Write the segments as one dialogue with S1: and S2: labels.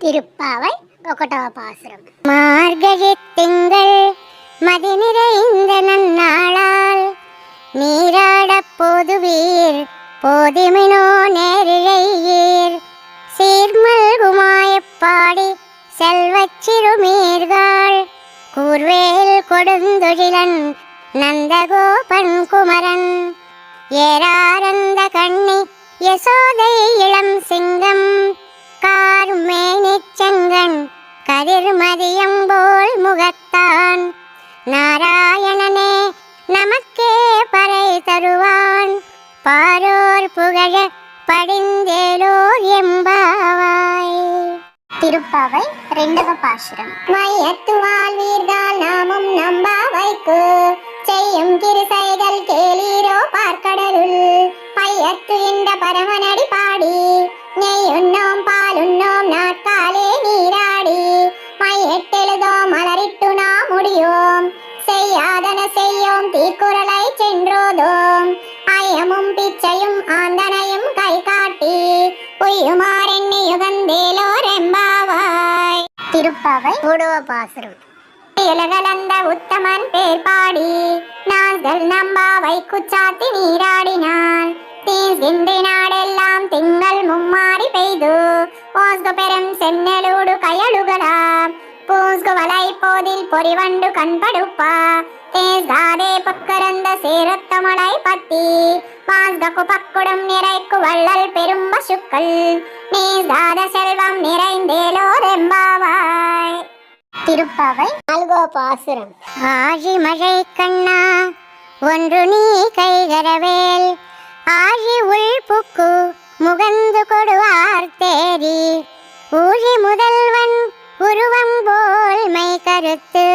S1: திருப்பாவை ఒకటవ பாசுரம். மார்கழி திங்கள் மதி நிறைந்த நன்னாளால் நீராடப் போதுவீர் போதிமினோ நேரிழையீர் சீர்மல்குமாயப்பாடி செல்வச் சிறுமீர்கள் கூர்வேல் கொடுந்தொழிலன் நந்தகோபன் குமரன் ஏராரந்த கண்ணி யசோதை இளம் சிங்கம் கார்மேனிச்செங்கன் கதிர்மதியம்போல் முகத்தான் நாராயணனே நமக்கே பறை தருவான் பாரோர் புகழ படிந்தேலோர் எம்பாவாய். திருப்பாவை రెండవ பாசுரம். மையத்து வாழ்வீர்கள் நாமும் நம்பாவைக்கு செய்யும் கிருசைகள் கேளீரோ பார்க்கடலுள் பையத்து இந்த பரமனடி பாடி நெய்யுண்ணோம் பாலுண்ணோம் நாட்காலே நீராடி மையெட்டெழுதோம் மலரிட்டு நாம் முடியோம் செய்யாதன செய்யோம் தீக்குறளை சென்றோதோம் ஐயமும் பிச்சையும் ஆந்தனையும் கை காட்டி உய்யுமாறெண்ணி யுகந்தேலோர் எம்பாவாய். திருப்பாவை மூடவ பாசுரம். இலகலந்த உத்தமன் பேர் பாடி நாங்கள் நம்பாவை குச்சாத்தி நீராடினான் தீசிந்தி நாடெல்லாம் திங்கள் மும்மாறி பெய்து ஓஸ்கு பெரும் சென்னலூடு கயலுகலாம் பூஸ்கு வலை போதில் பொறிவண்டு கண்படுப்பா தேஸ்காதே பக்கரந்த சேரத்தமலை பத்தி வாஸ்ககு பக்குடம் நிறைக்கு வள்ளல் பெரும் பசுக்கள் நீஸ்காத செல்வம் நிறைந்தேலோர் எம்பாவாய். திருப்பாவை நான்கோ பாசுரம். ஆழி மழை கண்ணா ஒன்று நீ கைகரவேல் ஆழி உள்புக்கு முகந்து கொடுவார் தேரி ஊழி முதல்வன் உருவம் போல் மை கருத்து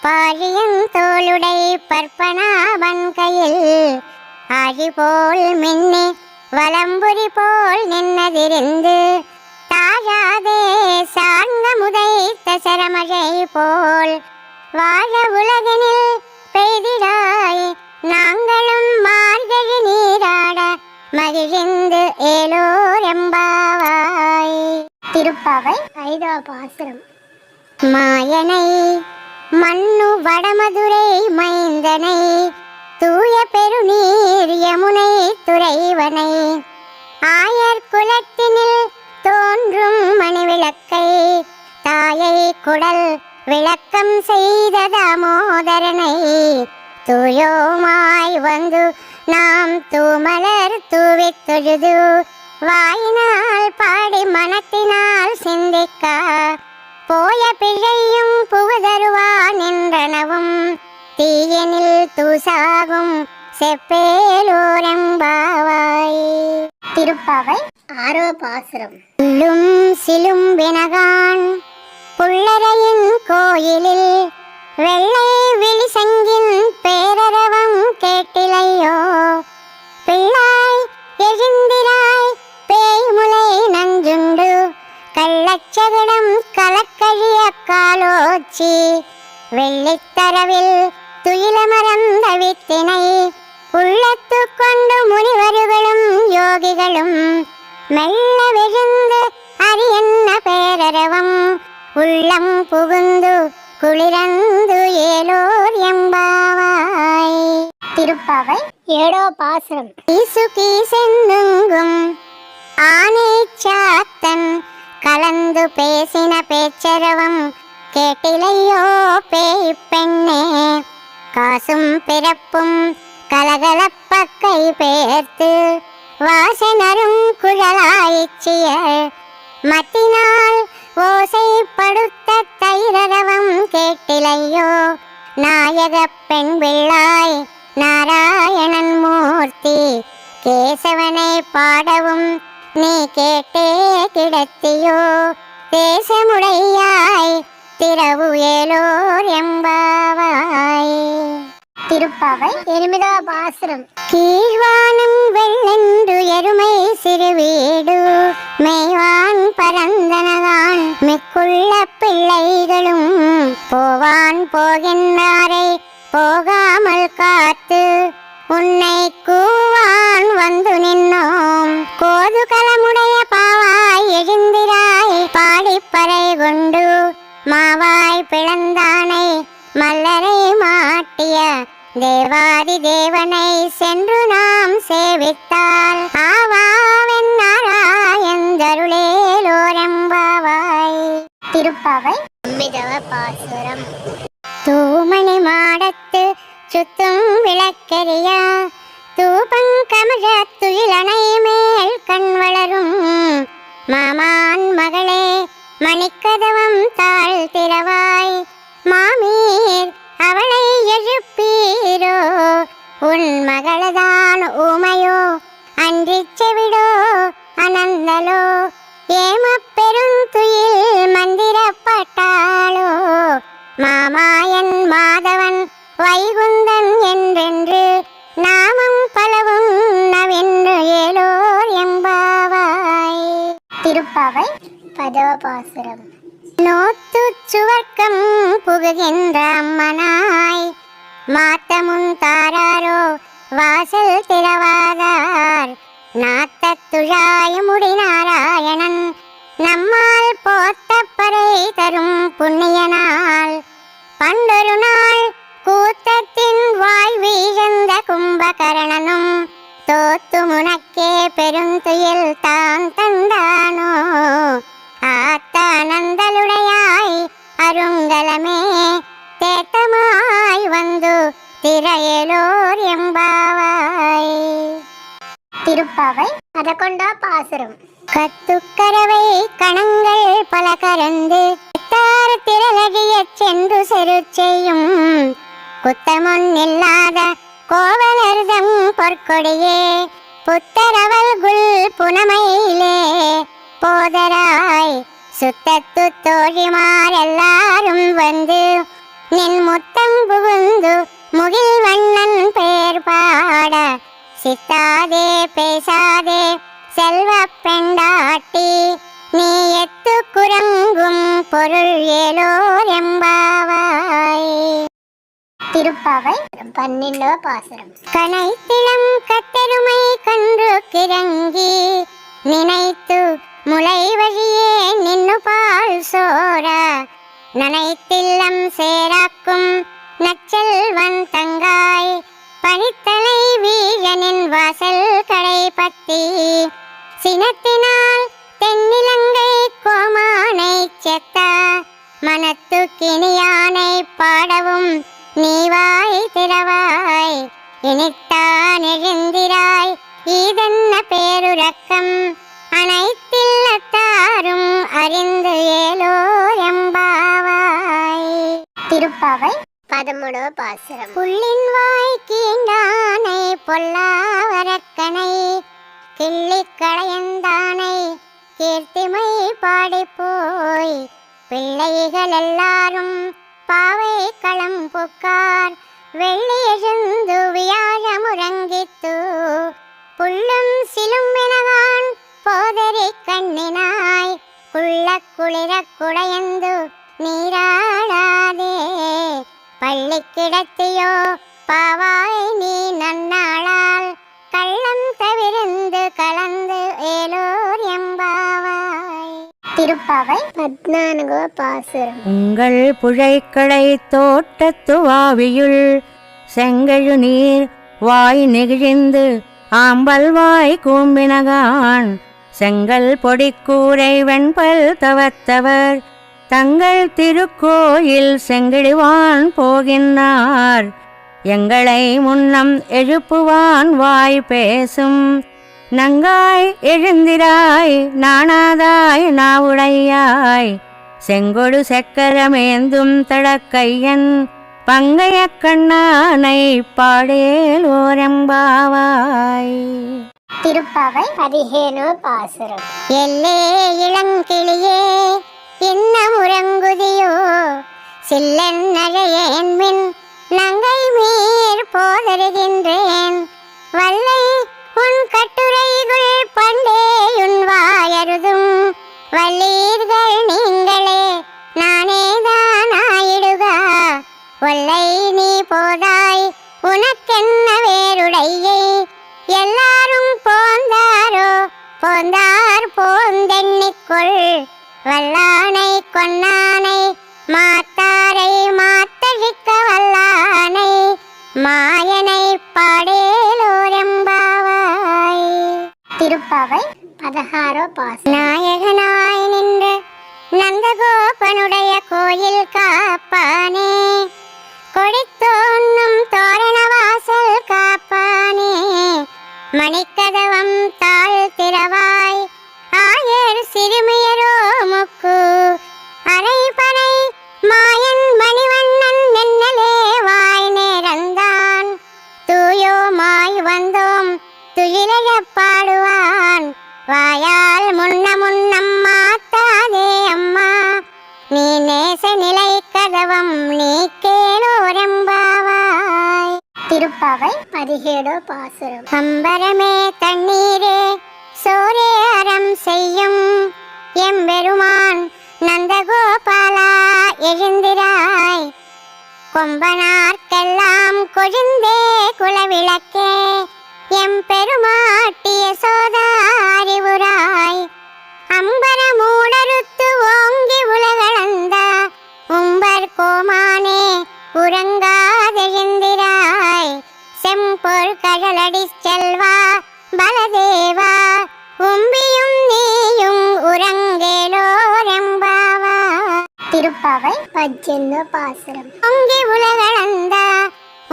S1: பாழியன் தோளுடை பற்பனாவன் கையில் ஆழி போல் மின்னி வலம்புரி போல் நின்னதிருந்து தாழாதே சார்ந்த முதைத்த சரமழை போல் வாழ உலகினில் பெய்திடாய் நாங்களும் மார்கழி நீராட மகிழ்ந்து ஏலோர் எம்பாவாய். திருப்பாவை ஐதவ பாசுரம். மாயனை மண்ணு வடமதுரை மைந்தனை தூய பெருநீர் யமுனை துறைவனை ஆயர் குலத்தினில் தோன்றும் மணிவிளக்கை தாயை குடல் விளக்கம் செய்த தாமோதரனை தூயோமாய் வந்து நாம் தூமலர் தூவித் தொழுது வாயினால் பாடி மனத்தினால் சிந்திக்க போய பிழையும் புகுதருவான் என்றனவும் தீயனில் தூசாகும் செப்பேலோரெம்பாவாய். திருப்பாவை ஆரோ பாசுரம். புல்லும் சிலும்பினகான் புள்ளரையின் கோயிலில் வெள்ளை விழிசங்கின் பேரரவம் கேட்டிலையோ பிள்ளாய் எழுந்திராய் பேய்முலை நஞ்சுண்டு கள்ளச்சகடம் கலக்கழிய காலோச்சி வெள்ளித்தரவில் துயிலமரந்த வித்தினை உள்ளத்து கொண்டு முனிவர்களும் யோகிகளும் மெல்ல விழுந்து அரியன்ன பேரரவம் உள்ளம் புகுந்து குளிரந்து ஏலோர் எம்பாவாய். திருப்பாவை ஏழோ பாசுரம். ஈசுகி சென்னுங்கும் ஆனை சாத்தன் கலந்து பேசின பேச்சரவம் கேட்டிலையோ பேய் பெண்ணே காசும் பிறப்பும் கலகலப்பக்கை பேர்த்து வாசனரும் குழலாய்ச்சிய மத்தினால் ஓசைப்படுத்த தைரரவம் கேட்டிலையோ நாயக பெண் பிள்ளாய் நாராயணன் மூர்த்தி கேசவனை பாடவும் நீ கேட்டே கிடத்தியோ தேசமுடையாய் திரவு ஏலோர் எம்பாவாய். திருப்பாவை எருமிதா பாசுரம். கீழ்வானம் வெள்ளென்று எருமை சிறு வீடு மேய்வான் பரந்தனகான் மிக்குள்ள பிள்ளைகளும் போவான் போகின்றாரை போகாமல் காத்து உன்னை கூவான் வந்து நின்னோம் கோதுகலமுடைய பாவாய் எழுந்திராய் பாடி பர கொண்டு மாவாய் பிளந்தானை மல்லரை மாட்டிய தேவாதி தேவனை சென்று நாம் சேவித்தால் ஆவாவென்னாராயந்தருளேலோரெம்பாவாய். திருப்பாவை அம்பிதவ பாசுரம். தூமணி மாடத்து சுத்தும் விளக்கெரிய தூபங்கமழ துயிலணை மேல் கண் வளரும் மாமான் மகளே மணிக்கதவம் தாழ் திறவாய் மாமீர் அவளை எழுப்பீரோ உன் மகளதான் ஊமையோ அன்றிச் செவிடோ அனந்தலோ ஏமப் பெருந்துயில் மந்திரப்பட்டாளோ மாமாயன் மாதவன் வைகுந்தன் என்றென்று நாமம் பலவும் நவென்று ஏலோர் எம்பாவாய். திருப்பாவை பதவபாசுரம். நோத்து சுவர்க்கம் புகுகின்ற அம்மனாய் மாத்தமுன் தாராரோ வாசல் திறவாதார் நாத்தத்துழாயமுடி நாராயணன் நம்மால் போத்தப்பறை தரும் புண்ணியனால் பண்டொரு நாள் கூத்தத்தின் வாய் வீழ்ந்த கும்பகரணனும் தோத்து முனக்கே பெருந்துயில் தான் தந்தானோ ஆத்தானந்தலுடையாய் அருங்கலமே தேத்தமாய் வந்து திரையலோர் எம்பாவாய். திருப்பாவை அதகொண்டா பாசுரம். கத்துக்கரவை கணங்கள் பல கரந்து திரளடியச் சென்று செரு செய்யும் குத்தமுன் இல்லாத கோவலர்தம் பொற்கொடியே புத்தரவல்குள் புனமையிலே போதராய் சுத்தத்து தோழிமாரெல்லாரும் வந்து நின் முத்தம் புகுந்து முகில் வண்ணன் பேர் பாட சித்தாதே பேசாதே செல்வ பெண்டாட்டி நீ எத்து குரங்கும் பொருள் ஏலோர் எம்பாவாய். திருப்பாவை 12 பாசுரம். கனைத்திளம் கத்தெருமை கன்று கிறங்கி நினைத்து முளை வழியே நின்னு பால் சோர நனைத்தில்லம் சேராக்கும் நச்செல்வன் தங்காய் பனித்தலை வீழனின் வாசல் கடை பத்தி சினத்தினால் தென்னிலங்கை கோமானை செத்த மனத்து கிணியானை பாடவும் நீவாய் திறவாய் இனித்தான் எழுந்திராய் ஈதன்ன பேருரக்கம் அனைத்தில்லத்தாரும் அறிந்து ஏலோர் எம்பாவாய். திருப்பாவை 13 பாசுரம். புள்ளின் வாய் கீண்டானை பொல்லாவரக்கனை கிள்ளிக் களையந்தானை கீர்த்திமை பாடி போய் பிள்ளைகள் எல்லாரும் பாவை களம் புக்கார் வெள்ளி எழுந்து வியாழமுறங்கித்து புள்ளும் சிலும் வினவான் போதரி கண்ணினாய் குள்ள குளிர குடையந்து நீராடாதே பள்ளி கிடத்தியோ பாவாய் நீ நன்னாளால் கள்ளம் தவிர்ந்து கலந்து ஏலோர் எம்பாவாய். திருப்பாவை 14 பாசுரம்.
S2: உங்கள் புழைக்களை தோட்டத்து வாவியுள் செங்கழு நீர் வாய் நெகிழ்ந்து ஆம்பல் வாய் கூம்பினகான் செங்கல் பொடிக்கூரை வெண்பல் தவத்தவர் தங்கள் திருக்கோயில் செங்கிழிவான் போகின்றார் எங்களை முன்னம் எழுப்புவான் வாய் பேசும் நங்காய் எழுந்திராய் நாணாதாய் நாவுடையாய் செங்கொடு செக்கரமேந்தும் தடக்கையன் பங்கைய கண்ணானை பாடேலோரெம்பாவாய்.
S1: திருப்பாவை 15 பாசுரம். எல்லே இளங்கிளியே என்ன முறங்குதியோ சில்லென்னழையேன் மின் நங்கை மீர் போதருகின்றேன் வல்லை உன் கட்டுரைகள் பண்டேயுன் வாயருதும் வல்லீர்கள் நீங்களே நானேதான் ஆயிடுக ஒல்லை நீ போதாய் உனக்கென்ன வேறுடையை எல்லாரும் போந்தாரோ போந்தார் போந்தெண்ணிக்கொள் வல்லானை கொன்னானை மாத்தாரை மாத்தழிக்க வல்லானை மாயனை பாடேலோரெம்பாவாய். திருப்பாவை 16 பாசம். நாயகனாய் நின்று நந்தகோபனுடைய கோயில் காப்பானே, கொடித்தோன்னும் தோரணவாசல் காப்பானே, மணிக்கதவம் தாழ் திறவாய் ஆயர் சிறுமியரோ முக்கு அரைபனை மாயன் மணிவண்ணன் நென்னலே வாய் நேரந்தான் தூயோமாய் வந்தோம் துயிலைய பாடுவான் வாயால் முன்னம் மாத்தாதே அம்மா நீ நேச நிலை கதவம் நீ கேளோரெம்பாவாய். திருப்பாவை 17 பாசுரம். அம்பரமே தண்ணீரே சோரே அறம் செய்யும் எம்பெருமான் நந்தகோபாலா எழுந்திராய், கொம்பனார்க்கெல்லாம் கொழுந்தே குலவிளக்கே எம்பெருமாட்டிய சோதாரிவுராய், அம்பர மூடறுத்து ஓங்கி உலகளந்த உம்பர் கோமானே உறங்காதெழுந்திராய், செம்பொர் கடலடி செல்வா பலதேவா உம்பியும் நீயும் உறங்கேலோரெம்பாவா. திருப்பாவை 18 பாசுரம். ஓங்கி உலகளந்த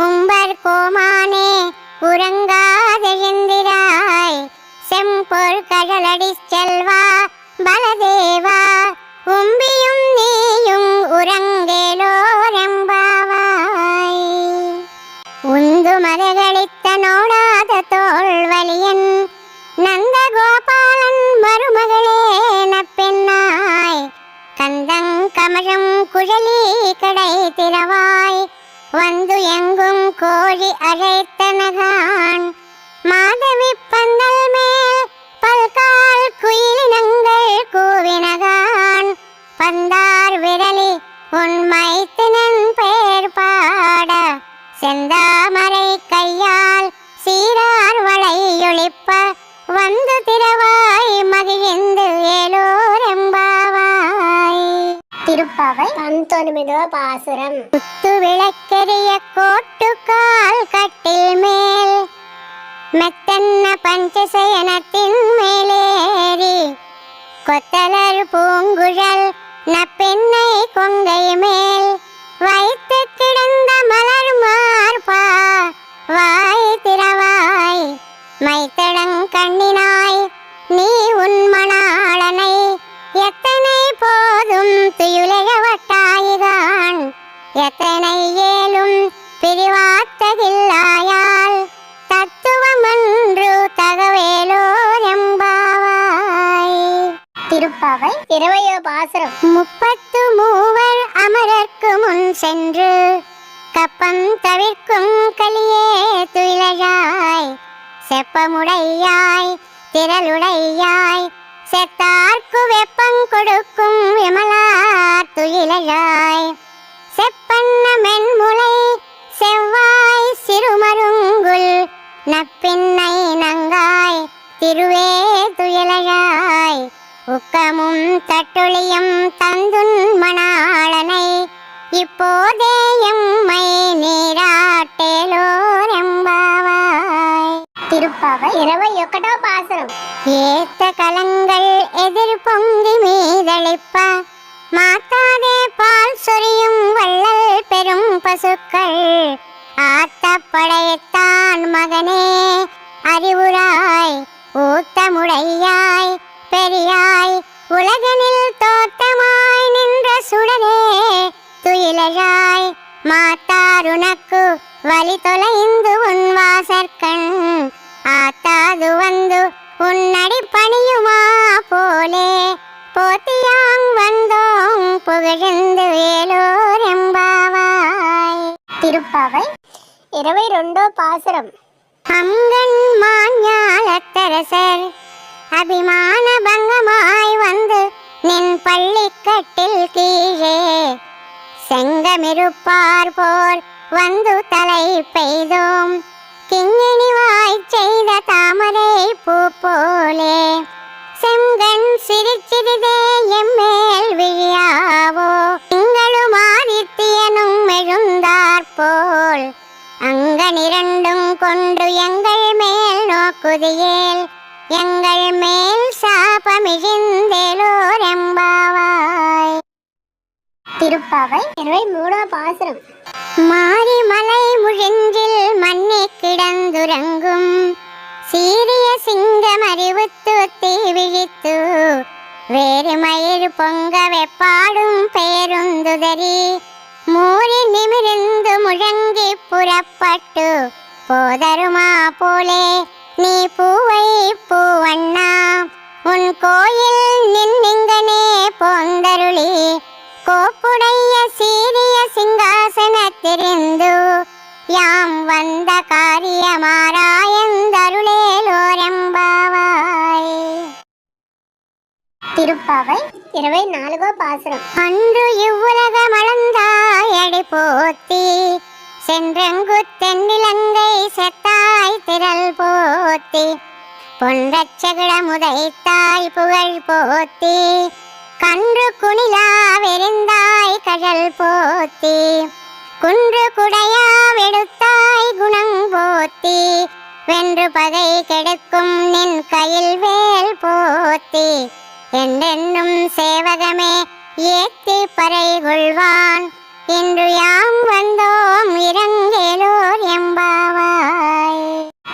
S1: உம்பர் கோமானே உறங்காதெழுந்திராய், செம்பொர் கடலடி செல்வா பலதேவா உம்பியும் நீயும் உறங்கேலோரெம்பாவாய். உந்து மதகளித்த நோடாத தோல்வலியன் நந்தகோபாலன் மருமகளே நப்பெண்ணாய், கந்தங் கமழம் குழலி கடை திறவாய் வந்து எங்கும் கோழி அழைத்தனகான், மாதவி பந்தல் மேல் பல்கால் குயிலினங்கள் கூவினகான், பந்தார் விரலி உண்மைத்தினன் பெயர் பாட செந்தாமரை கையால் சீரார் வளையொளிப்ப வந்து திறவாய் மகிழ்ந்து ஏலோரெம்பாவாய். திருப்பாவை 19 பாசுரம். குத்து விளக்கெரிய கோட்டுக்கால் கட்டில் மேல் மெத்தன்ன பஞ்சசயனத்தின் மேலேறி, கொத்தலர் பூங்குழல் நப்பெண்ணை கொங்கை மேல் வைத்து கிடந்த மலர் மார்பா வாய் திறவாய், மைத்தடங் கண்ணினாய் நீ உன் மணாளனை எத்தனை போதும் துயிலவட்டாயிகான், எத்தனை ஏலும் பிரிவாத்தகில்லாயால் தத்துவமன்று தகவேலோரெம்பாவாய். திருப்பாவை 20 பாசுரம். 33 அமரர்க்கு முன் சென்று கப்பம் தவிர்க்கும் கலியே துயிலழாய், செப்பமுடையாய் திரளுடையாய் செத்தார்க்கு வெப்பங் கொடுக்கும் விமலார் துயிலழாய், செப்பண்ண மென்முலை செவ்வாய் சிறுமருங்குல் நப்பின்னை நங்காய் திருவே துயிலழாய், உக்கமும் தட்டொழியும் தந்துன் மணாளனை இப்போதே எம்மை நீராட்டேலோரெம்பாவாய். திருப்பாவை 21 பாசுரம். ஏத்த கலங்கள் எதிர் பொங்கி மீதளிப்ப மாத்தாதே பால் சொரியும் வள்ளல் பெரும் பசுக்கள், ஆத்த படையத்தான் மகனே அறிவுராய் ஊத்தமுடையாய் பெரியாய் உலகனில் தோட்டமாய் நின்ற சுடரே துயிலழாய், மாத்தாருனக்கு வழி தொலைந்து உன் வாசற்கண் ஆத்தாது வந்து உன்னடி பணியுமா போலே போத்தியாங் வந்தோம் புகழ்ந்து ஏலோரெம்பாவாய். திருப்பாவை 22 பாசுரம். அங்கன் மாஞாலத்தரசர் அபிமான பங்கமாய் வந்து நின் பள்ளிக்கட்டில் கீழே செங்கமிருப்பார் போர் வந்து தலை பெய்தோம், கிங்கிணி வாய் செய்த தாமரை பூ போலே செங்கண் சிரிச்சிறிதே எம்மேல் விழியா குதியேல் எங்கள் மேல் சாபமிழிந்தேலோரெம்பாவாய். திருப்பாவை 23 பாசுரம். மாரிமலை முழிஞ்சில் மண்ணி கிடந்துறங்கும் சீரிய சிங்கம் அறிவுத்து தீ விழித்து வேறு மயிர் பொங்க வெப்பாடும் பேருந்துதறி மூறி நிமிர்ந்து முழங்கி புறப்பட்டு போதருமா போலே நீ பூவை பூவண்ணா உன் கோயில் நின்னிங்கனே போந்தருளி கோப்புடைய சீரிய சிங்காசனத்திருந்து யாம் வந்த காரியமாராயந்தருளேலோரெம்பாவாய். திருப்பாவை 24 பாசுரம். அன்று இவ்வுலகம் அளந்தாயடி போத்தி சென்றங்கு தென்னிலங்கை செத்தாய் திரள் போத்தி பொன்றச்சகிட முதைத்தாய் புகழ் போத்தி கன்று குணிலா வெறிந்தாய் கழல் போத்தி குன்று குடையா வெடுத்தாய் குணம் போத்தி வென்று பகை கெடுக்கும் நின் கையில் வேல் போத்தி என்றென்னும் சேவகமே ஏத்தி பறை கொள்வான் இன்று யாம் வந்தோம் இறங்கேலோர் எம்பாவாய்.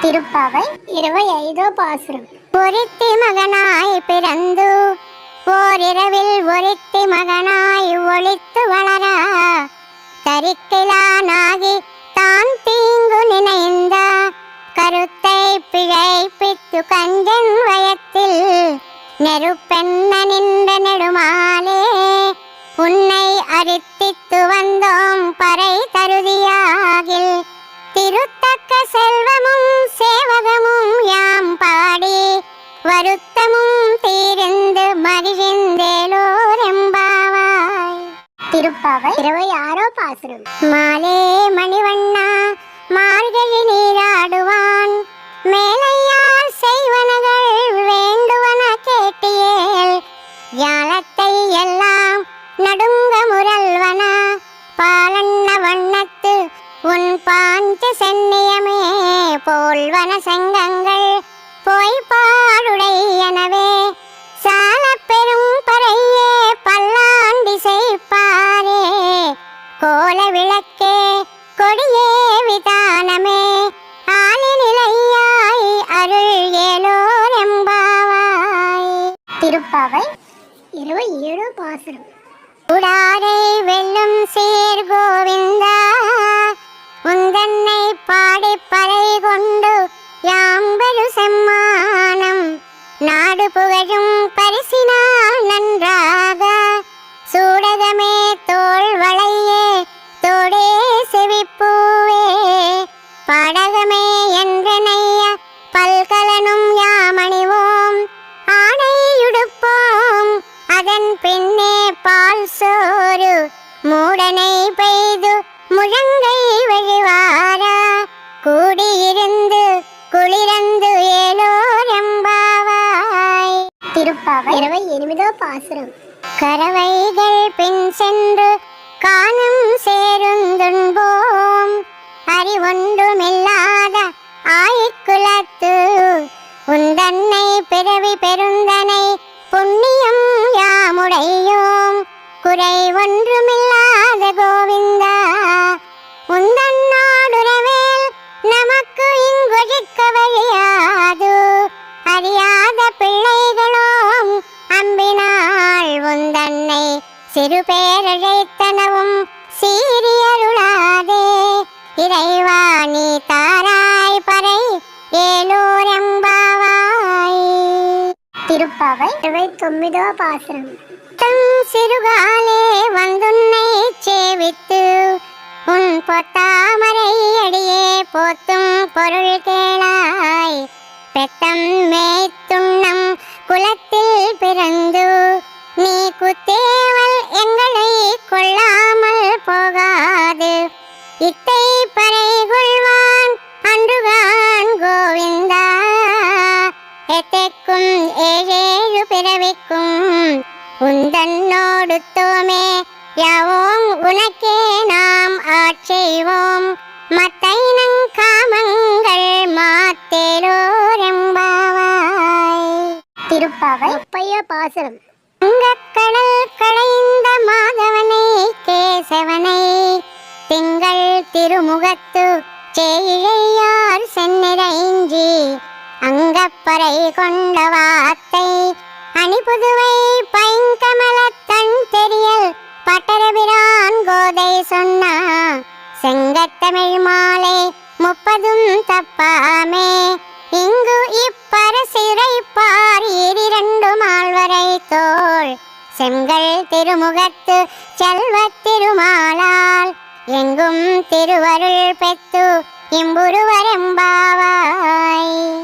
S1: திருப்பாவை 25 பாசுரம். ஒருத்தி மகனாய் பிறந்து ஓரிரவில் ஒருத்தி மகனாய் ஒளித்து வளரா தரிக்கிலானாகி தான் தீங்கு நினைந்த கருத்தை பிழைப்பித்து கஞ்சன் வயத்தில் நெருப்பென்ன நின்ற நெடுமாலே உன்னை அரித்தித்து வந்தோம் பறை தருதியாகில் திருத்தக்க செல்வமும் சேவகமும் யாம் பாடி வருத்தமும் தீர்ந்து மகிழ்ந்தேலோரெம்பாவாய். திருப்பாவை 26 பாசுரம். மாலே மணிவண்ணா மார்கழி நீராடுவான் மேலையார் செய்வனகள் வேண்டுவன கேட்டியேல் ஜாலத்தை எல்லாம் நடுங்க முரல்வன பாலண்ண வண்ணத்து உன் பாஞ்ச சென்னியமே போல்வன செங்கங்கள் போய் பாடுடையனவே சால பெரும் பறையே பல்லாண்டி செய்ப்பாரே கோல விளக்கே கொடியே விதானமே ஆலிநிலையாய் அருள் ஏலோரெம்பாவாய். திருப்பாவை 27 பாசுரம். உடாரை வெல்லும் சீர் கோவிந்தா உந்தன்னை பாடி பறை கொண்டு யாம்பெரு செம்மானம் நாடு புகழும் பரிசினால் நன்றாக சூடகமே தோள் வளையே தோடே செவிப்பூவே பாடகமே என்றனைய பல்கலனும் யாமணிவோம் ஆடையுடுப்போம் அதன் பின்னே பால் சோறு மூடனை பெய்து முழங்கை வழிவாரா கூடியிருந்து குளிரந்து ஏலோரெம்பாவாய். திருப்பாவை 28 பாசுரம். கரவைகள் பின் சென்று காணும் சேருந்துண்போம் அறிவொன்றுமில்லாத ஆய்க்குலத்து உந்தன்னை பிறவி பெருந்தனை புண்ணியம் யாமுடையோம் குறை ஒன்றுமில்லாத கோவிந்தா உந்தன்னோடுறவேல் நமக்கு இங்கொழிக்க வழியாது அறியாத பிள்ளைகளோம் அம்பினாள் உந்தன்னை சிறு பேரழைத்தனவும் சீரியருளாதே இறைவா நீ தாராய் பறை ஏலோரெம்பாவாய். திருப்பாவை 29 பாசுரம். தம் சிறுகாலே வந்துன்னை சேவித்து உன் பொத்தாமரை அடியே போத்தும் பொருள் கேளாய் பெத்தம் மேய்த்துண்ணம் குலத்தில் பிறந்து நீ குத்தேவல் எங்களை கொள்ளாமல் போகாது இத்தை பறை கொள்வான் அன்றுகான் கோவிந்தா எத்தைக்கும் ஏழேழு பிறவிக்கும் உந்தன்னோடு தோமே யாவோம் உனக்கே நாம் ஆட்செய்வோம் மத்தைனங் காமங்கள் மாத்தேலோர் திருப்பாவை பைய பாசனம். கடல் கடைந்த மாதவனை கேசவனை திங்கள் திருமுகத்து செய்யார் சென்னிறைஞ்சி அங்கப்பறை கொண்ட வார்த்தை அணிபுதுவை பைங்கமலத்தன் தெரியல் பட்டரபிரான் கோதை சொன்னா செங்கத்தமிழ் மாலை 30 தப்பாமே இங்கு இப்பரசிறைப்பார் 2 மால்வரை தோள் செங்கல் திருமுகத்து செல்வத் திருமாலால் எங்கும் திருவருள் பெத்து இம்புருவரெம்பாவாய்.